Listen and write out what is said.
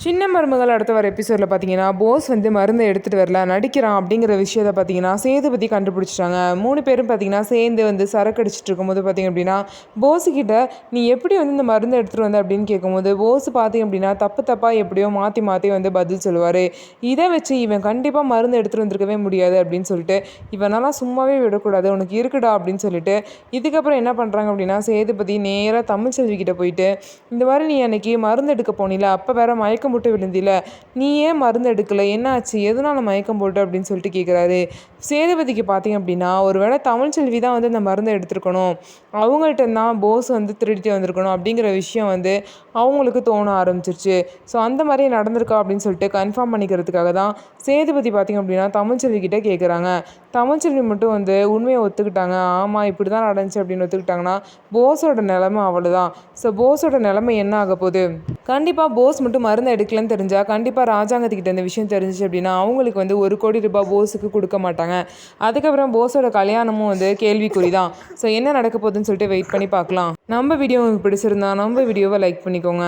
சின்ன மருமகள் அடுத்த வர எபிசோடில் பார்த்தீங்கன்னா போஸ் வந்து மருந்தை எடுத்துகிட்டு வரல நடிக்கிறான் அப்படிங்கிற விஷயத்தை பார்த்தீங்கன்னா சேதுபதி கண்டுபிடிச்சிட்டாங்க. 3 பேரும் பார்த்தீங்கன்னா சேர்ந்து வந்து சரக்கு அடிச்சிட்டு இருக்கும்போது பார்த்தீங்க அப்படின்னா போஸுக்கிட்ட நீ எப்படி வந்து இந்த மருந்தை எடுத்துகிட்டு வந்த அப்படின்னு கேட்கும்போது போஸ் பார்த்தீங்க அப்படின்னா தப்பாக எப்படியோ மாற்றி மாற்றி வந்து பதில் சொல்லுவார். இதை வச்சு இவன் கண்டிப்பாக மருந்து எடுத்துகிட்டு வந்திருக்கவே முடியாது அப்படின்னு சொல்லிட்டு இவனெல்லாம் சும்மாவே விடக்கூடாது உனக்கு இருக்குடா அப்படின்னு சொல்லிட்டு இதுக்கப்புறம் என்ன பண்ணுறாங்க அப்படின்னா சேதுபதி நேராக தமிழ்ச்செல்விக்கிட்ட போயிட்டு இந்த மாதிரி நீ அன்னைக்கு மருந்து எடுக்க போனில அப்போ வேற மயக்கம் போட்டு விழுந்தில நீ ஏன் மருந்து எடுக்கல என்னாச்சு எதனால மயக்கம் போட்டு அப்படின்னு சொல்லிட்டு கேட்குறாரு. சேதுபதிக்கு பார்த்தீங்க அப்படின்னா ஒருவேளை தமிழ்ச்செல்வி தான் வந்து இந்த மருந்தை எடுத்துருக்கணும் அவங்கள்ட்ட தான் போஸ் வந்து திருடிட்டு வந்திருக்கணும் அப்படிங்கிற விஷயம் வந்து அவங்களுக்கு தோண ஆரம்பிச்சிருச்சு. ஸோ அந்த மாதிரி நடந்திருக்கா அப்படின்னு சொல்லிட்டு கன்ஃபார்ம் பண்ணிக்கிறதுக்காக தான் சேதுபதி பார்த்திங்க அப்படின்னா தமிழ்ச்செல்வி கிட்டே கேட்குறாங்க. தமிழ்ச்செல்வி மட்டும் வந்து உண்மையை ஒத்துக்கிட்டாங்க. ஆமாம் இப்படி தான் நடந்துச்சு அப்படின்னு ஒத்துக்கிட்டாங்கன்னா போஸோட நிலைமை அவ்வளோதான். ஸோ போஸோட நிலைமை என்ன ஆக போகுது, கண்டிப்பாக போஸ் மட்டும் மருந்து எடுக்கலன்னு தெரிஞ்சால் கண்டிப்பாக ராஜாங்கத்துக்கிட்ட இந்த விஷயம் தெரிஞ்சிச்சு அப்படின்னா அவங்களுக்கு வந்து 1 கோடி ரூபாய் போஸுக்கு கொடுக்க மாட்டாங்க. அதுக்கப்புறம் போஸோட கல்யாணமும் வந்து கேள்விக்குறி தான். ஸோ என்ன நடக்க போகுதுன்னு சொல்லிட்டு வெயிட் பண்ணி பார்க்கலாம். நம்ம வீடியோ உங்களுக்கு பிடிச்சிருந்தா நம்ம வீடியோவை லைக் பண்ணிக்கோங்க.